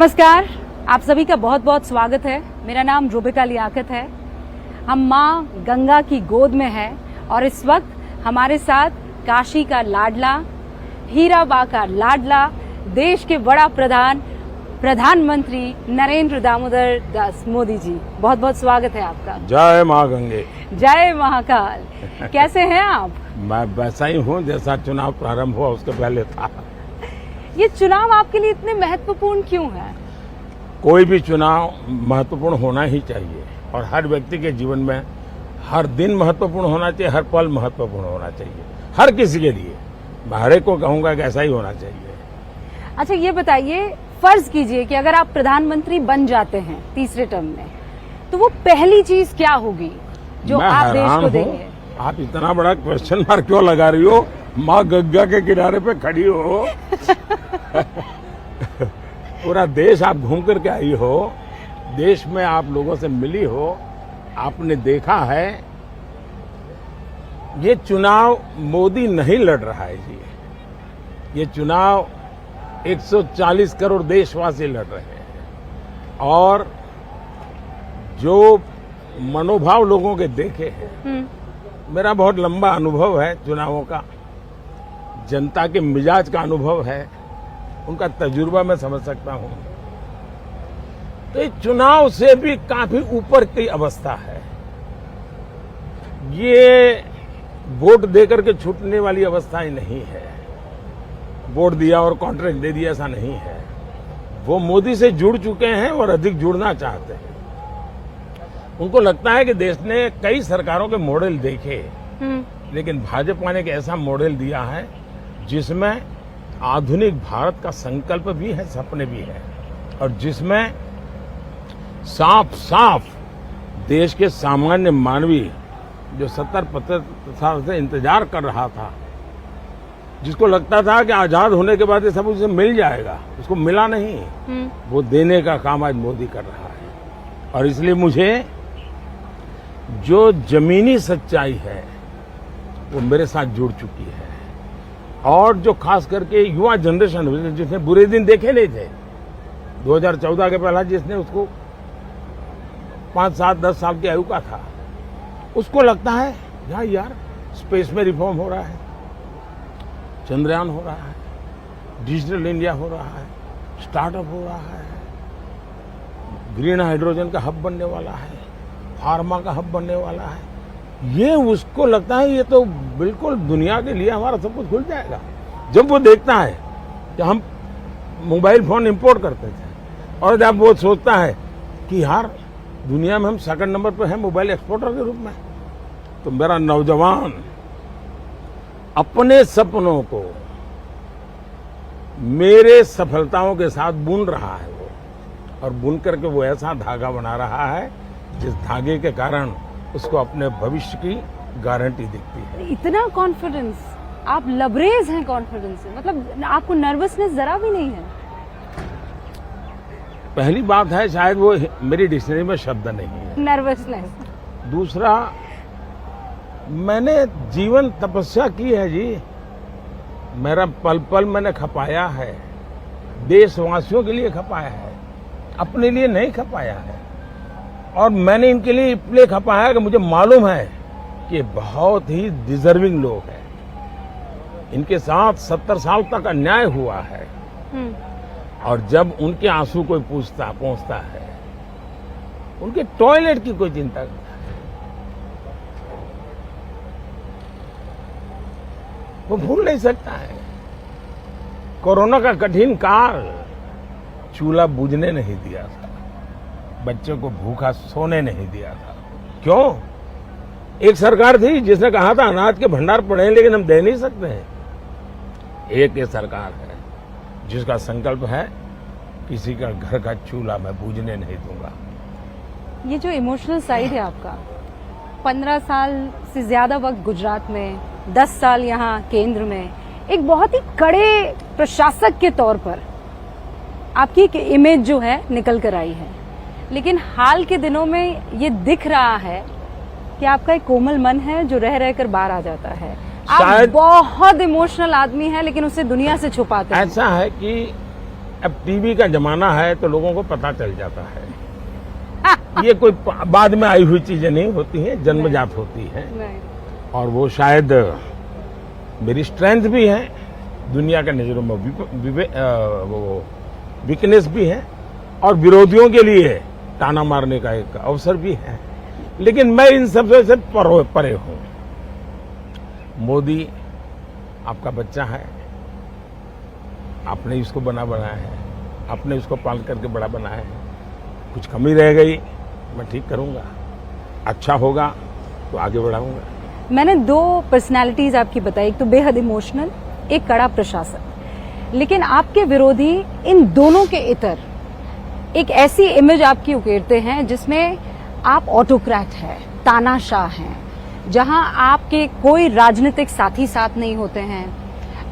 नमस्कार, आप सभी का बहुत बहुत स्वागत है। मेरा नाम रुबिका लियाकत है। हम माँ गंगा की गोद में हैं और इस वक्त हमारे साथ काशी का लाडला, हीराबा का लाडला, देश के बड़ा प्रधानमंत्री नरेंद्र दामोदर दास मोदी जी। बहुत बहुत स्वागत है आपका। जय माँ गंगे। जय महाकाल। कैसे हैं आप? मैं वैसा ही हूँ जैसा चुनाव प्रारंभ हुआ उसके पहले था। ये चुनाव आपके लिए इतने महत्वपूर्ण क्यों है? कोई भी चुनाव महत्वपूर्ण होना ही चाहिए और हर व्यक्ति के जीवन में हर दिन महत्वपूर्ण होना चाहिए, हर पल महत्वपूर्ण होना चाहिए, हर किसी के लिए। मैं हर एक को कहूँगा कि ऐसा ही होना चाहिए। अच्छा, ये बताइए, फर्ज कीजिए कि अगर आप प्रधानमंत्री बन जाते हैं तीसरे टर्म में, तो वो पहली चीज क्या होगी जो आप देश को देंगे? आप इतना बड़ा क्वेश्चन मार्क क्यों लगा रही हो? माँ गंगा के किनारे पे खड़ी हो पूरा देश आप घूम करके आई हो, देश में आप लोगों से मिली हो, आपने देखा है ये चुनाव मोदी नहीं लड़ रहा है जी। ये चुनाव 140 करोड़ देशवासी लड़ रहे हैं और जो मनोभाव लोगों के देखे हैं, मेरा बहुत लंबा अनुभव है चुनावों का, जनता के मिजाज का अनुभव है, उनका तजुर्बा मैं समझ सकता हूं। तो इस चुनाव से भी काफी ऊपर की अवस्था है। ये वोट देकर के छूटने वाली अवस्था ही नहीं है। वोट दिया और कॉन्ट्रैक्ट दे दिया, ऐसा नहीं है। वो मोदी से जुड़ चुके हैं और अधिक जुड़ना चाहते हैं। उनको लगता है कि देश ने कई सरकारों के मॉडल देखे, लेकिन भाजपा ने एक ऐसा मॉडल दिया है जिसमें आधुनिक भारत का संकल्प भी है, सपने भी है, और जिसमें साफ साफ देश के सामान्य मानवी जो 70-75 साल से इंतजार कर रहा था, जिसको लगता था कि आजाद होने के बाद ये सब उसे मिल जाएगा, उसको मिला नहीं। वो देने का काम आज मोदी कर रहा है। और इसलिए मुझे जो जमीनी सच्चाई है वो मेरे साथ जुड़ चुकी है। और जो खास करके युवा जनरेशन जिसने बुरे दिन देखे नहीं थे, 2014 के पहला जिसने उसको 5, 7, 10 साल की आयु का था, उसको लगता है यार स्पेस में रिफॉर्म हो रहा है, चंद्रयान हो रहा है, डिजिटल इंडिया हो रहा है, स्टार्टअप हो रहा है, ग्रीन हाइड्रोजन का हब बनने वाला है, फार्मा का हब बनने वाला है। ये उसको लगता है ये तो बिल्कुल दुनिया के लिए हमारा सब कुछ खुल जाएगा। जब वो देखता है कि हम मोबाइल फोन इंपोर्ट करते थे और जब वो सोचता है कि यार दुनिया में हम सेकंड नंबर पर हैं मोबाइल एक्सपोर्टर के रूप में, तो मेरा नौजवान अपने सपनों को मेरे सफलताओं के साथ बुन रहा है वो, और बुन करके वो ऐसा धागा बना रहा है जिस धागे के कारण उसको अपने भविष्य की गारंटी दिखती है। इतना कॉन्फिडेंस, आप लबरेज हैं कॉन्फिडेंस से, मतलब आपको नर्वसनेस जरा भी नहीं है? पहली बात है शायद वो मेरी डिक्शनरी में शब्द नहीं है, नर्वसनेस। दूसरा, मैंने जीवन तपस्या की है जी। मेरा पल पल मैंने खपाया है, देशवासियों के लिए खपाया है, अपने लिए नहीं खपाया है। और मैंने इनके लिए इसलिए खपाया है कि मुझे मालूम है कि बहुत ही डिजर्विंग लोग हैं। इनके साथ 70 साल तक अन्याय हुआ है, और जब उनके आंसू कोई पहुंचता है, उनके टॉयलेट की कोई चिंता नहीं है, वो भूल नहीं सकता है। कोरोना का कठिन काल चूल्हा बुझने नहीं दिया था, बच्चों को भूखा सोने नहीं दिया था। क्यों? एक सरकार थी जिसने कहा था अनाज के भंडार पड़े हैं लेकिन हम दे नहीं सकते हैं। एक ये सरकार है जिसका संकल्प है किसी का घर का चूल्हा मैं बुझने नहीं दूंगा। ये जो इमोशनल साइड है आपका, 15 साल से ज्यादा वक्त गुजरात में, 10 साल यहाँ केंद्र में, एक बहुत ही कड़े प्रशासक के तौर पर आपकी एक इमेज जो है निकल कर आई है, लेकिन हाल के दिनों में ये दिख रहा है कि आपका एक कोमल मन है जो रह रहकर बाहर आ जाता है। आप बहुत इमोशनल आदमी हैं लेकिन उसे दुनिया से छुपाते हैं। ऐसा है कि अब टीवी का जमाना है तो लोगों को पता चल जाता है। ये कोई बाद में आई हुई चीजें नहीं होती हैं, जन्मजात होती हैं। नहीं। और वो शायद मेरी स्ट्रेंथ भी है, दुनिया के नजरों में वो वीकनेस भी है, और विरोधियों के लिए ताना मारने का एक अवसर भी है। लेकिन मैं इन सबसे से परे हूं। मोदी आपका बच्चा है, आपने इसको बनाया है, आपने इसको पाल करके बड़ा बनाया है। कुछ कमी रह गई मैं ठीक करूंगा, अच्छा होगा तो आगे बढ़ाऊंगा। मैंने 2 पर्सनालिटीज आपकी बताई, एक तो बेहद इमोशनल, एक कड़ा प्रशासक। लेकिन आपके विरोधी इन दोनों के इतर एक ऐसी इमेज आपकी उकेरते हैं जिसमें आप ऑटोक्रेट हैं, तानाशाह हैं, जहां आपके कोई राजनीतिक साथी साथ नहीं होते हैं,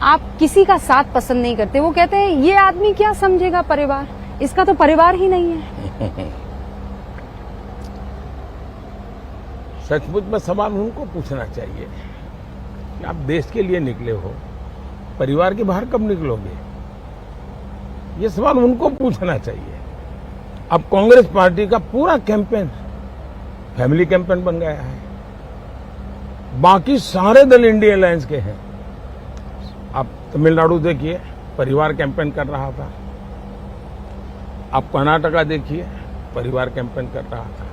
आप किसी का साथ पसंद नहीं करते। वो कहते हैं ये आदमी क्या समझेगा परिवार, इसका तो परिवार ही नहीं है। सचमुच में सवाल उनको पूछना चाहिए कि आप देश के लिए निकले हो, परिवार के बाहर कब निकलोगे? ये सवाल उनको पूछना चाहिए। अब कांग्रेस पार्टी का पूरा कैंपेन फैमिली कैंपेन बन गया है। बाकी सारे दल इंडिया अलायंस के हैं। आप तमिलनाडु देखिए, परिवार कैंपेन कर रहा था। आप कर्नाटका देखिए, परिवार कैंपेन कर रहा था।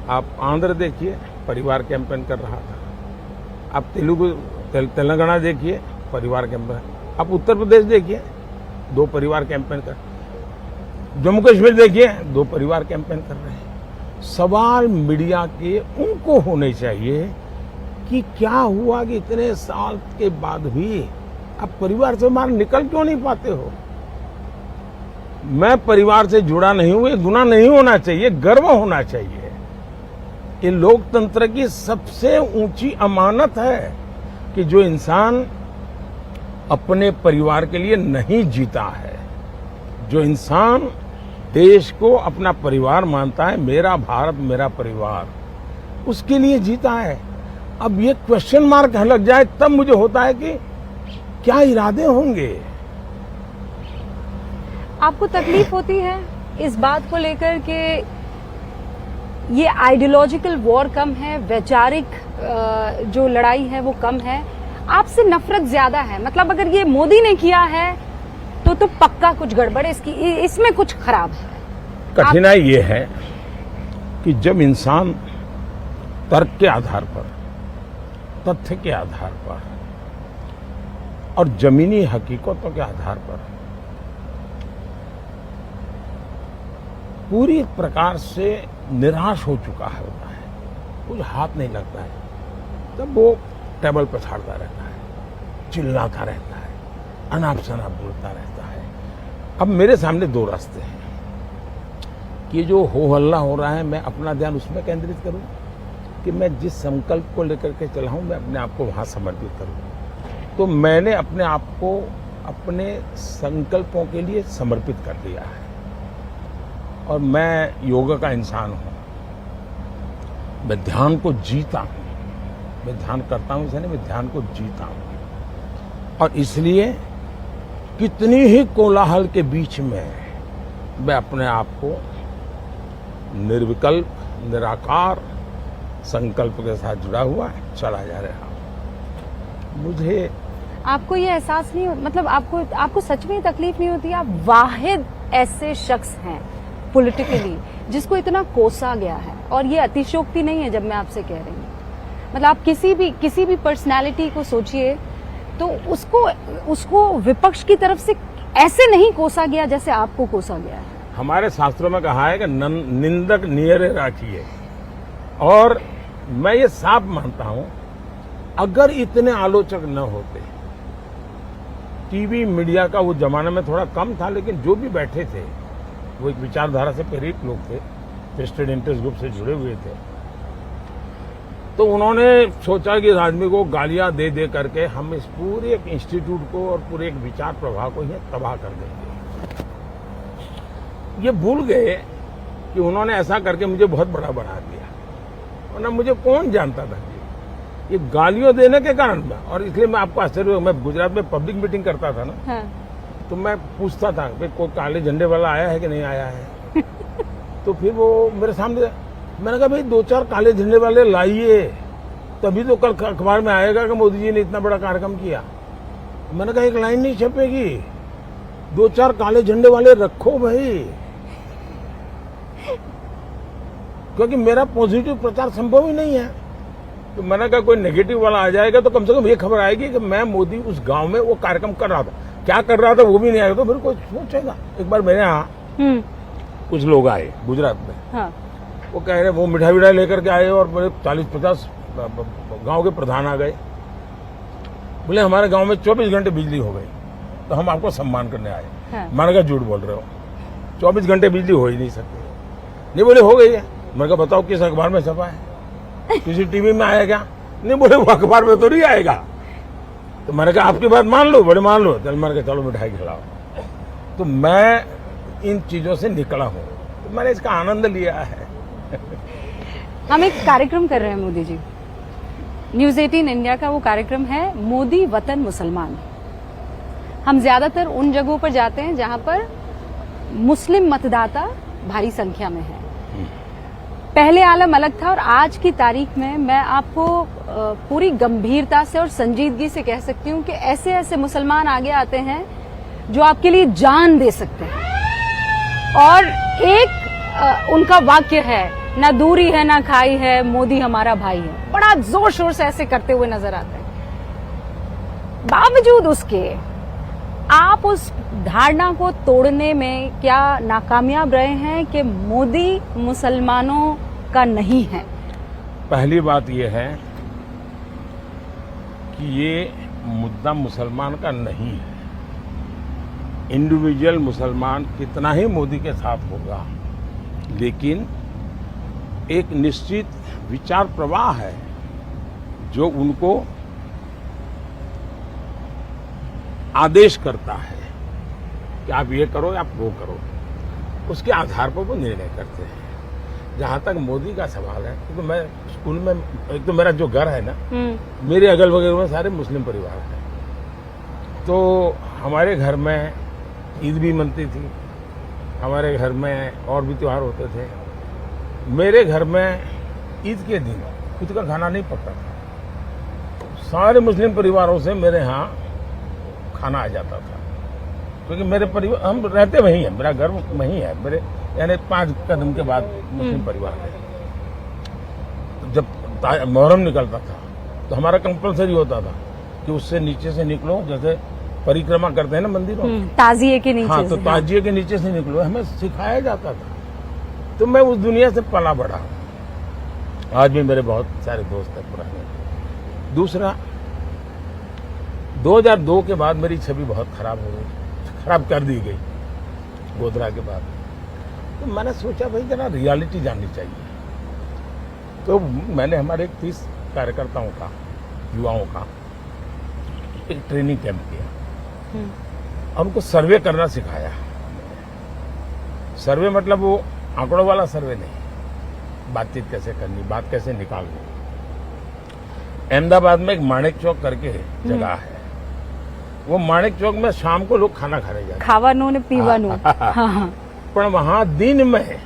आप आंध्र देखिए, परिवार कैंपेन कर रहा था। आप तेलंगाना देखिए, परिवार कैंपेन। आप उत्तर प्रदेश देखिए, 2 परिवार कैंपेन कर। जम्मू कश्मीर देखिए, 2 परिवार कैंपेन कर रहे हैं। सवाल मीडिया के उनको होने चाहिए कि क्या हुआ कि इतने साल के बाद भी आप परिवार से बाहर निकल क्यों नहीं पाते हो? मैं परिवार से जुड़ा नहीं हूं, ये गुनाह नहीं होना चाहिए, गर्व होना चाहिए। ये लोकतंत्र की सबसे ऊंची अमानत है कि जो इंसान अपने परिवार के लिए नहीं जीता है, जो इंसान देश को अपना परिवार मानता है, मेरा भारत मेरा परिवार, उसके लिए जीता है। अब ये क्वेश्चन मार्क लग जाए तब मुझे होता है कि क्या इरादे होंगे। आपको तकलीफ होती है इस बात को लेकर कि ये आइडियोलॉजिकल वॉर कम है, वैचारिक जो लड़ाई है वो कम है, आपसे नफरत ज्यादा है? मतलब अगर ये मोदी ने किया है तो पक्का कुछ गड़बड़ है, इसमें कुछ खराब है। कठिनाई ये है कि जब इंसान तर्क के आधार पर, तथ्य के आधार पर और जमीनी हकीकतों के आधार पर पूरी प्रकार से निराश हो चुका है, होता है, कुछ हाथ नहीं लगता है, तब वो टेबल पर छाड़ता रहता है, चिल्लाता रहता है, अनाप शनाप बोलता रहता है। अब मेरे सामने 2 रास्ते हैं कि जो हो हल्ला हो रहा है मैं अपना ध्यान उसमें केंद्रित करूं कि मैं जिस संकल्प को लेकर के चला हूं मैं अपने आप को वहां समर्पित करूं। तो मैंने अपने आप को अपने संकल्पों के लिए समर्पित कर दिया है। और मैं योगा का इंसान हूं, मैं ध्यान को जीता हूं, मैं ध्यान करता हूं इसलिए मैं ध्यान को जीता हूं। और इसलिए कितनी ही कोलाहल के बीच में मैं अपने आप को निर्विकल्प, निराकार संकल्प के साथ जुड़ा हुआ चला जा रहा हूं। मुझे आपको ये एहसास नहीं, मतलब आपको सच में तकलीफ नहीं होती? आप वाहिद ऐसे शख्स हैं पॉलिटिकली जिसको इतना कोसा गया है, और ये अतिशयोक्ति नहीं है जब मैं आपसे कह रही हूँ। मतलब आप किसी भी पर्सनालिटी को सोचिए तो उसको विपक्ष की तरफ से ऐसे नहीं कोसा गया जैसे आपको कोसा गया है। हमारे शास्त्रों में कहा है कि निंदक नियरे राखिए, और मैं ये साफ मानता हूं अगर इतने आलोचक न होते, टीवी मीडिया का वो जमाना में थोड़ा कम था, लेकिन जो भी बैठे थे वो एक विचारधारा से प्रेरित लोग थे, वेस्टेड इंटरेस्ट ग्रुप से जुड़े हुए थे, तो उन्होंने सोचा कि इस आदमी को गालियां दे दे करके हम इस पूरे एक इंस्टीट्यूट को और पूरे एक विचार प्रवाह को ही तबाह कर देंगे। ये भूल गए कि उन्होंने ऐसा करके मुझे बहुत बड़ा बना दिया, वरना मुझे कौन जानता था ये गालियों देने के कारण में। और इसलिए मैं आपको आश्चर्य, मैं गुजरात में पब्लिक मीटिंग करता था ना, हाँ। तो मैं पूछता था कि कोई काले झंडे वाला आया है कि नहीं आया है। तो फिर वो मेरे सामने, मैंने कहा भाई 2-4 काले झंडे वाले लाइए, तभी तो कल अखबार में आएगा कि मोदी जी ने इतना बड़ा कार्यक्रम किया। मैंने कहा एक लाइन नहीं छपेगी, 2-4 काले झंडे वाले रखो भाई, क्योंकि मेरा पॉजिटिव प्रचार संभव ही नहीं है। तो मैंने कहा कोई नेगेटिव वाला आ जाएगा तो कम से कम ये खबर आएगी कि मैं मोदी उस गांव में वो कार्यक्रम कर रहा था, क्या कर रहा था वो भी नहीं आएगा, तो फिर कोई सोचेगा। एक बार मेरे यहाँ कुछ लोग आए गुजरात में, हाँ। वो कह रहे वो मिठाई विठाई लेकर के आए और मेरे 40-50 गांव के प्रधान आ गए, बोले हमारे गांव में 24 घंटे बिजली हो गई तो हम आपको सम्मान करने आए। हाँ। मैंने कहा झूठ बोल रहे हो, 24 घंटे बिजली हो ही नहीं सकती। नहीं, बोले हो गई है। मैंने कहा बताओ किस अखबार में छपा है, किसी टीवी में आया क्या? नहीं, बोले वो अखबार में तो नहीं आएगा। तो मैंने कहा आपकी बात मान लो, बड़े मान लो। चल मैंने कहा चलो मिठाई खिलाओ। तो मैं इन चीजों से निकला हूं, तो मैंने इसका आनंद लिया है। हम एक कार्यक्रम कर रहे हैं मोदी जी, न्यूज 18 इंडिया का वो कार्यक्रम है मोदी वतन मुसलमान। हम ज्यादातर उन जगहों पर जाते हैं जहां पर मुस्लिम मतदाता भारी संख्या में है। पहले आलम अलग था और आज की तारीख में मैं आपको पूरी गंभीरता से और संजीदगी से कह सकती हूं कि ऐसे ऐसे मुसलमान आगे आते हैं जो आपके लिए जान दे सकते हैं। और एक उनका वाक्य है, ना दूरी है ना खाई है, मोदी हमारा भाई है, बड़ा जोर शोर से ऐसे करते हुए नजर आते हैं। बावजूद उसके आप उस धारणा को तोड़ने में क्या नाकामयाब रहे हैं कि मोदी मुसलमानों का नहीं है? पहली बात यह है कि ये मुद्दा मुसलमान का नहीं है। इंडिविजुअल मुसलमान कितना ही मोदी के साथ होगा, लेकिन एक निश्चित विचार प्रवाह है जो उनको आदेश करता है कि आप ये करो या आप वो करो, उसके आधार पर वो निर्णय करते हैं। जहां तक मोदी का सवाल है, क्योंकि मैं स्कूल में, एक तो मेरा जो घर है ना, मेरे अगल बगल में सारे मुस्लिम परिवार हैं, तो हमारे घर में ईद भी मनती थी, हमारे घर में और भी त्योहार होते थे। मेरे घर में ईद के दिन खुद का खाना नहीं पकता था, सारे मुस्लिम परिवारों से मेरे यहाँ खाना आ जाता था, क्योंकि मेरे परिवार, हम रहते वहीं हैं, मेरा घर वहीं है, मेरे यानी 5 कदम के बाद मुस्लिम परिवार है। तो जब मुहर्रम निकलता था तो हमारा कंपलसरी होता था कि उससे नीचे से निकलो, जैसे परिक्रमा करते हैं ना मंदिरों, ताजिए के नीचे। हाँ, तो ताजिए के नीचे से निकलो, हमें सिखाया जाता था। तो मैं उस दुनिया से पला बढ़ा। आज भी मेरे बहुत सारे दोस्त हैं पुराने। दूसरा, 2002 के बाद मेरी छवि बहुत खराब हो गई, खराब कर दी गई गोधरा के बाद। तो मैंने सोचा भाई जरा रियलिटी जाननी चाहिए। तो मैंने हमारे 30 कार्यकर्ताओं का, युवाओं का एक ट्रेनिंग कैंप किया और उनको सर्वे करना सिखाया। सर्वे मतलब वो आंकड़ों वाला सर्वे नहीं, बातचीत कैसे करनी, बात कैसे निकालनी। अहमदाबाद में एक माणिक चौक करके जगह है, वो माणिक चौक में शाम को लोग खाना खाने जाते, खावानू ने पीवानू। हाँ। पर वहां दिन में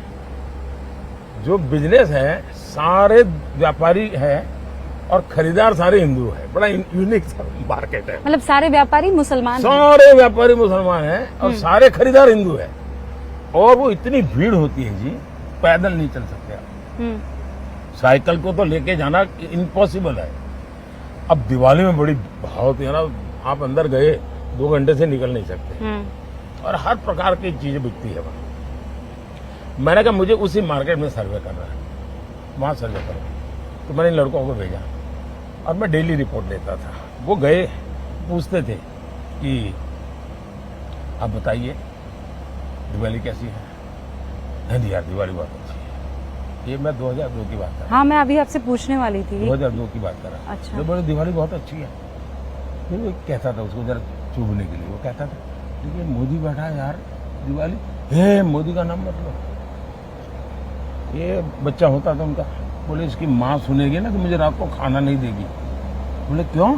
जो बिजनेस है, सारे व्यापारी हैं और खरीदार सारे हिंदू हैं। बड़ा यूनिक मार्केट है, मतलब सारे व्यापारी मुसलमान हैं। सारे व्यापारी मुसलमान हैं और सारे खरीदार हिंदू हैं। और वो इतनी भीड़ होती है जी, पैदल नहीं चल सकते आप। साइकिल को तो लेके जाना इम्पॉसिबल है। अब दिवाली में बड़ी भाव होती है ना, आप अंदर गए 2 घंटे से निकल नहीं सकते, और हर प्रकार की चीजें बिकती है वहां। मैंने कहा मुझे उसी मार्केट में सर्वे करना है, वहां सर्वे करो। तो मैंने इन लड़कों को भेजा और मैं डेली रिपोर्ट लेता था। वो गए, पूछते थे कि आप बताइए दिवाली कैसी है। नहीं यार, दिवाली बहुत अच्छी है। ये मैं 2002 की बात कर रहा हूँ। हाँ, मैं अभी आपसे पूछने वाली थी। 2002 की बात कर रहा हूँ। अच्छा। जो बोले दिवाली बहुत अच्छी है। फिर वो कहता था, उसको जरा चुभने के लिए वो कहता था, देखिए मोदी बैठा है यार, दिवाली हे मोदी का नाम मत लो। ये बच्चा होता था उनका, बोले इसकी माँ सुनेगी ना तो मुझे रात को खाना नहीं देगी। बोले क्यों?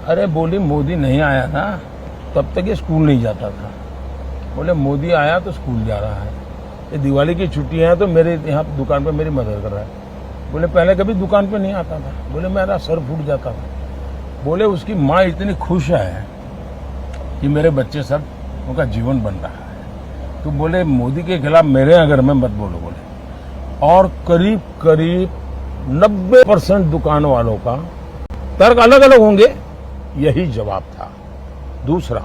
अरे बोली मोदी नहीं आया ना तब तक ये स्कूल नहीं जाता था। बोले मोदी आया तो स्कूल जा रहा है, ये दिवाली की छुट्टियां हैं तो मेरे यहाँ दुकान पे मेरी मदद कर रहा है। बोले पहले कभी दुकान पे नहीं आता था। बोले मेरा सर फूट जाता था। बोले उसकी माँ इतनी खुश है कि मेरे बच्चे सब उनका जीवन बन रहा है। तो बोले मोदी के खिलाफ मेरे यहाँ घर में मत बोलो। बोले और करीब करीब 90% दुकान वालों का तर्क अलग अलग होंगे, यही जवाब था। दूसरा,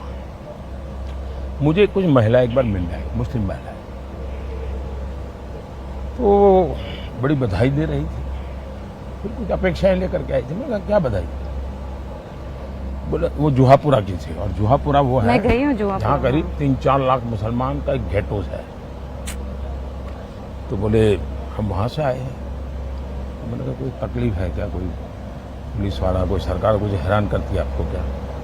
मुझे कुछ महिला एक बार मिल आई, मुस्लिम महिला, तो बड़ी बधाई दे रही थी, फिर कुछ अपेक्षाएं लेकर के आई थी। मैं कहा क्या बधाई? बोले वो जुहापुरा की थी, और जुहापुरा वो है, मैं गई हूँ जुहापुरा, जहाँ करीब 3-4 लाख मुसलमान का एक गेट हाउस है। तो बोले हम वहां से आए हैं। तो मैंने कहा कोई तकलीफ है क्या, कोई पुलिस वाला, कोई सरकार कुछ हैरान करती है आपको क्या?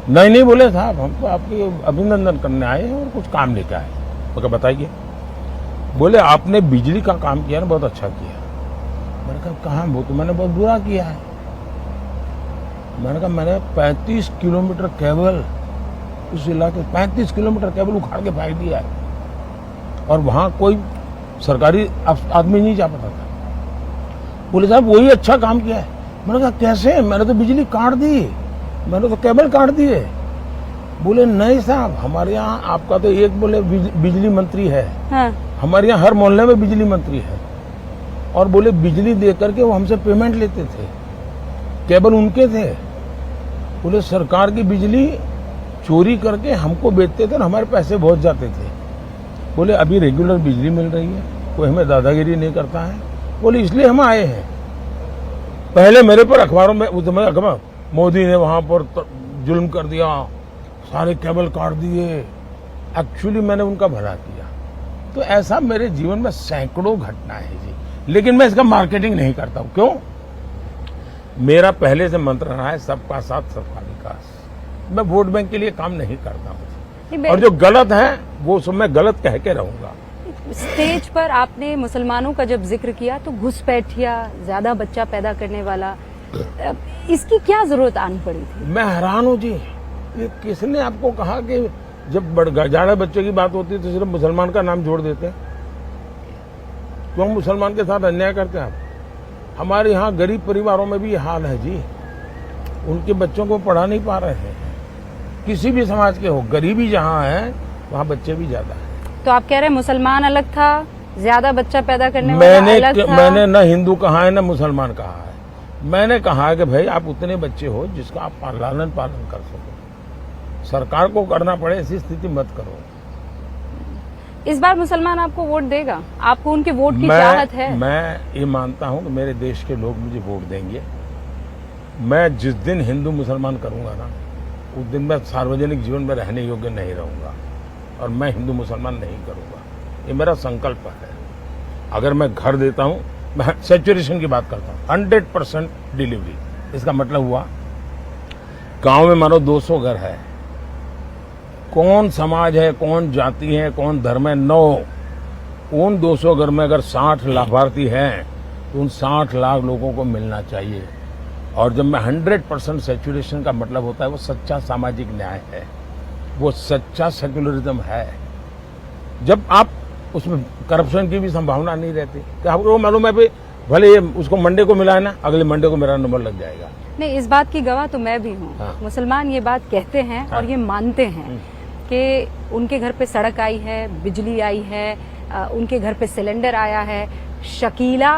नहीं बोले साहब, हम तो आपकी अभिनंदन करने आए हैं और कुछ काम लेके आए। तो क्या बताइए? बोले आपने बिजली का काम किया ना, बहुत अच्छा किया। मैंने कहा कहाँ? वो तो मैंने बहुत बुरा किया है। मैंने कहा मैंने 35 किलोमीटर केबल, उस इलाके 35 किलोमीटर केबल उखाड़ के फेंक दिया है, और वहां कोई सरकारी आदमी नहीं जा पाता था। बोले साहब वही अच्छा काम किया है। मैंने कहा कैसे? मैंने तो बिजली काट दी, मैंने तो केबल काट दिए। बोले नहीं साहब, हमारे यहाँ आपका तो एक बोले बिजली मंत्री है, हाँ। हमारे यहाँ हर मोहल्ले में बिजली मंत्री है, और बोले बिजली दे करके वो हमसे पेमेंट लेते थे, केबल उनके थे। बोले सरकार की बिजली चोरी करके हमको बेचते थे और हमारे पैसे बहुत जाते थे। बोले अभी रेगुलर बिजली मिल रही है, कोई हमें दादागिरी नहीं करता है। बोले इसलिए हम आए हैं। पहले मेरे पर अखबारों में उस समय अखबार, मोदी ने वहां पर जुल्म कर दिया, सारे केबल काट दिए। एक्चुअली मैंने उनका भला किया। तो ऐसा मेरे जीवन में सैकड़ों घटनाएं हैं जी, लेकिन मैं इसका मार्केटिंग नहीं करता हूं। क्यों? मेरा पहले से मंत्र रहा है सबका साथ सबका विकास। मैं वोट बैंक के लिए काम नहीं करता हूं, और जो गलत है वो सब मैं गलत कह के रहूंगा। स्टेज पर आपने मुसलमानों का जब जिक्र किया तो घुसपैठिया, ज्यादा बच्चा पैदा करने वाला, इसकी क्या जरूरत आनी पड़ी थी? मैं हैरान हूं जी, ये किसने आपको कहा कि जब ज्यादा बच्चे की बात होती है तो सिर्फ मुसलमान का नाम जोड़ देते हैं? क्यों मुसलमान के साथ अन्याय करते हैं आप? हमारे यहाँ गरीब परिवारों में भी ये हाल है जी, उनके बच्चों को पढ़ा नहीं पा रहे हैं। किसी भी समाज के हो, गरीबी जहाँ है वहाँ बच्चे भी ज्यादा है। तो आप कह रहे हैं मुसलमान अलग था, ज्यादा बच्चा पैदा करने वाला अलग था? मैंने न हिंदू कहा है न मुसलमान कहा है। मैंने कहा है कि भाई आप उतने बच्चे हो जिसका आप लालन पालन कर सको। सरकार को करना पड़े ऐसी स्थिति मत करो। इस बार मुसलमान आपको वोट देगा? आपको उनके वोट की चाहत है? मैं ये मानता हूं कि मेरे देश के लोग मुझे वोट देंगे। मैं जिस दिन हिंदू मुसलमान करूंगा ना, उस दिन मैं सार्वजनिक जीवन में रहने योग्य नहीं रहूंगा, और मैं हिंदू मुसलमान नहीं करूंगा। ये मेरा संकल्प है। अगर मैं घर देता हूं, मैं सैचुरेशन की बात करता हूं, 100% डिलीवरी। इसका मतलब हुआ गांव में मानो 200 घर है, कौन समाज है, कौन जाति है, कौन धर्म है, 9, उन 200 घर में अगर 60 लाभार्थी हैं तो उन 60 लाख लोगों को मिलना चाहिए। और जब मैं 100% सैचुरेशन का मतलब होता है वो सच्चा सामाजिक न्याय है, वो सच्चा सेक्युलरिज्म है। जब आप उसमें करप्शन की भी संभावना नहीं रहती, तो आपको मालूम है भाई भले ये उसको मंडे को मिला है ना, अगले मंडे को मेरा नंबर लग जाएगा। नहीं, इस बात की गवाह तो मैं भी हूँ। हाँ। मुसलमान ये बात कहते हैं, हाँ। और ये मानते हैं कि उनके घर पे सड़क आई है, बिजली आई है, उनके घर पे सिलेंडर आया है। शकीला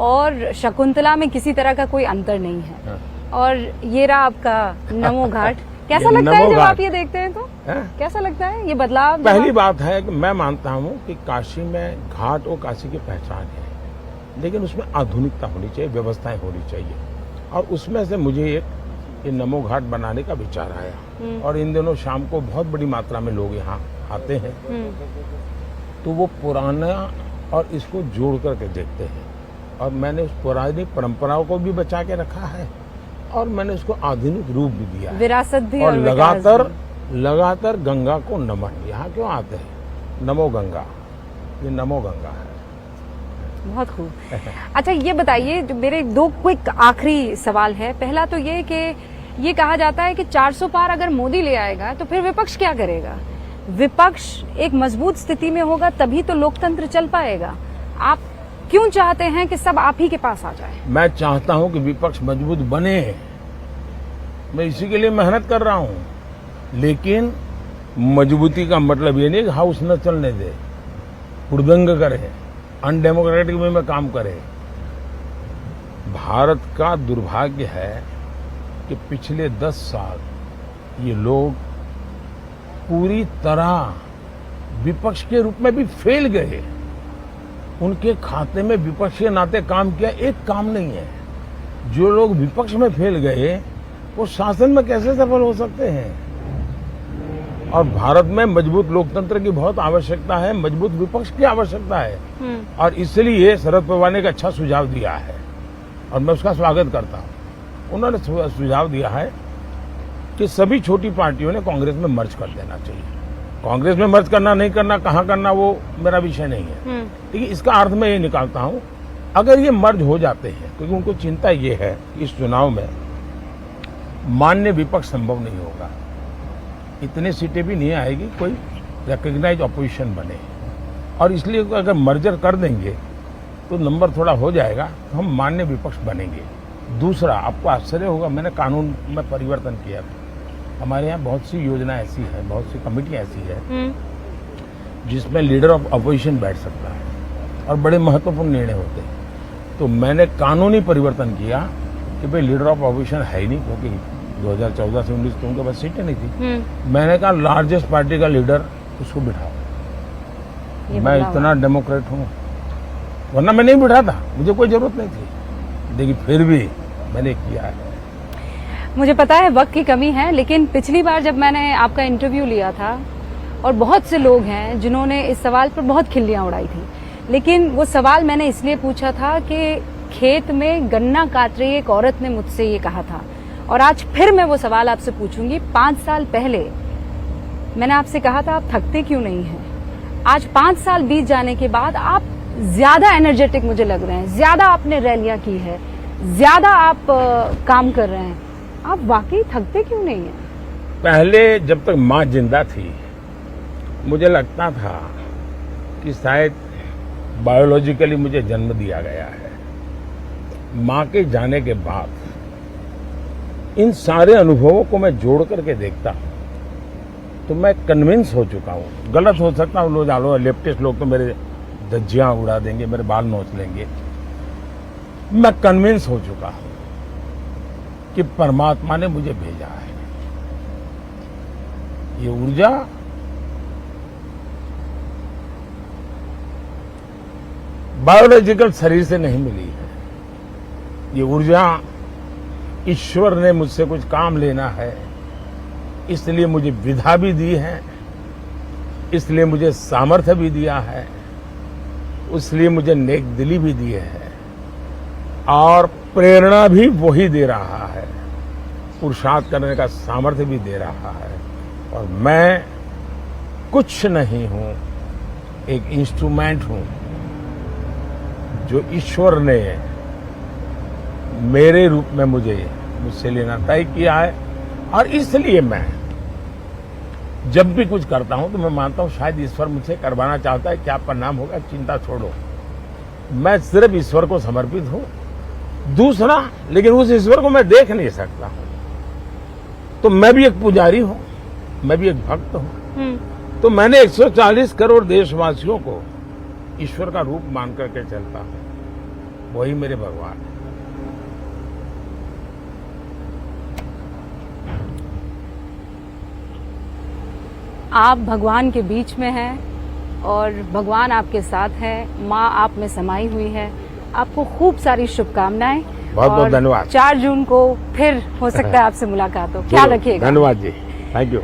और शकुंतला में किसी तरह का कोई अंतर नहीं है। हाँ। और ये रहा आपका नमो घाट। कैसा लगता है जब आप ये देखते हैं तो? कैसा लगता है ये बदलाव? पहली बात है कि मैं मानता हूँ कि काशी में घाट और काशी की पहचान है, लेकिन उसमें आधुनिकता होनी चाहिए, व्यवस्थाएं होनी चाहिए, और उसमें से मुझे एक ये नमो घाट बनाने का विचार आया। और इन दिनों शाम को बहुत बड़ी मात्रा में लोग यहाँ आते हैं, तो वो पुराना और इसको जोड़ करके देखते हैं। और मैंने उस पुरानी परंपराओं को भी बचा के रखा है, और मैंने उसको आधुनिक रूप भी दिया है, विरासत भी। और लगातार गंगा को नमन। यहाँ क्यों आते हैं? नमो गंगा, ये नमो गंगा है। बहुत खूब। अच्छा, ये बताइए, जो मेरे 2 क्विक आखिरी सवाल है। पहला तो ये कि ये कहा जाता है कि 400 पार अगर मोदी ले आएगा तो फिर विपक्ष क्या करेगा? विपक्ष एक मजबूत स्थिति में होगा तभी तो लोकतंत्र चल पाएगा। आप क्यों चाहते हैं कि सब आप ही के पास आ जाए? मैं चाहता हूं कि विपक्ष मजबूत बने, मैं इसी के लिए मेहनत कर रहा हूं। लेकिन मजबूती का मतलब ये नहीं कि हाउस न चलने दे, हुड़दंग करे, अनडेमोक्रेटिक वे में काम करे। भारत का दुर्भाग्य है कि पिछले 10 साल ये लोग पूरी तरह विपक्ष के रूप में भी फेल गए। उनके खाते में विपक्ष के नाते काम किया एक काम नहीं है। जो लोग विपक्ष में फेल गए वो शासन में कैसे सफल हो सकते हैं? और भारत में मजबूत लोकतंत्र की बहुत आवश्यकता है, मजबूत विपक्ष की आवश्यकता है। और इसलिए शरद पवार ने एक अच्छा सुझाव दिया है और मैं उसका स्वागत करता हूं। उन्होंने सुझाव दिया है कि सभी छोटी पार्टियों ने कांग्रेस में मर्ज कर देना चाहिए। कांग्रेस में मर्ज करना नहीं करना, कहां करना, वो मेरा विषय नहीं है। लेकिन इसका अर्थ मैं ये निकालता हूं, अगर ये मर्ज हो जाते हैं, क्योंकि उनको चिंता ये है इस चुनाव में मान्य विपक्ष संभव नहीं होगा, इतने सीटें भी नहीं आएगी कोई रिकॉग्नाइज ऑपोजिशन बने। और इसलिए अगर मर्जर कर देंगे तो नंबर थोड़ा हो जाएगा, तो हम मान्य विपक्ष बनेंगे। दूसरा, आपको आश्चर्य होगा, मैंने कानून में परिवर्तन किया था। हमारे यहाँ बहुत सी योजना ऐसी है, बहुत सी कमेटियां ऐसी है जिसमें लीडर ऑफ अपोजिशन बैठ सकता है और बड़े महत्वपूर्ण निर्णय होते हैं। तो मैंने कानूनी परिवर्तन किया कि भाई लीडर ऑफ अपोजिशन है ही नहीं, क्योंकि 2014 से 19 तो उनके पास सीटें नहीं थी। मैंने कहा लार्जेस्ट पार्टी का लीडर उसको बिठाओ। मैं इतना डेमोक्रेट हूँ, वरना मैं नहीं बिठाता, मुझे कोई जरूरत नहीं थी, लेकिन फिर भी मैंने किया है। मुझे पता है वक्त की कमी है, लेकिन पिछली बार जब मैंने आपका इंटरव्यू लिया था और बहुत से लोग हैं जिन्होंने इस सवाल पर बहुत खिल्लियां उड़ाई थी, लेकिन वो सवाल मैंने इसलिए पूछा था कि खेत में गन्ना काट रही एक औरत ने मुझसे ये कहा था। और आज फिर मैं वो सवाल आपसे पूछूंगी। 5 साल पहले मैंने आपसे कहा था आप थकते क्यों नहीं हैं? आज 5 साल बीत जाने के बाद आप ज्यादा एनर्जेटिक मुझे लग रहे हैं, ज्यादा आपने रैलियां की है, ज्यादा आप काम कर रहे हैं। आप वाकई थकते क्यों नहीं हैं? पहले जब तक माँ जिंदा थी मुझे लगता था कि शायद बायोलॉजिकली मुझे जन्म दिया गया है। माँ के जाने के बाद इन सारे अनुभवों को मैं जोड़ करके देखता हूं तो मैं कन्विंस हो चुका हूं। गलत हो सकता हूं, लोग लेफ्टिस्ट लोग तो मेरे धज्जियां उड़ा देंगे, मेरे बाल नोच लेंगे। मैं कन्विंस हो चुका हूं कि परमात्मा ने मुझे भेजा है। ये ऊर्जा बायोलॉजिकल शरीर से नहीं मिली है। ये ऊर्जा ईश्वर ने मुझसे कुछ काम लेना है, इसलिए मुझे विधा भी दी है, इसलिए मुझे सामर्थ्य भी दिया है, इसलिए मुझे नेक दिली भी दी है और प्रेरणा भी वही दे रहा है, पुरुषार्थ करने का सामर्थ्य भी दे रहा है। और मैं कुछ नहीं हूं, एक इंस्ट्रूमेंट हूं जो ईश्वर ने मेरे रूप में मुझसे लेना तय किया है। और इसलिए मैं जब भी कुछ करता हूं तो मैं मानता हूं शायद ईश्वर मुझसे करवाना चाहता है, क्या परिणाम होगा चिंता छोड़ो। मैं सिर्फ ईश्वर को समर्पित हूं। दूसरा, लेकिन उस ईश्वर को मैं देख नहीं सकता हूं, तो मैं भी एक पुजारी हूं, मैं भी एक भक्त हूं। तो मैंने 140 करोड़ देशवासियों को ईश्वर का रूप मान करके चलता हूं, वही मेरे भगवान है। आप भगवान के बीच में हैं और भगवान आपके साथ है, माँ आप में समाई हुई है। आपको खूब सारी शुभकामनाएं। बहुत बहुत धन्यवाद। 4 जून को फिर हो सकता है आपसे मुलाकात हो। ख्याल रखिएगा। धन्यवाद जी, थैंक यू।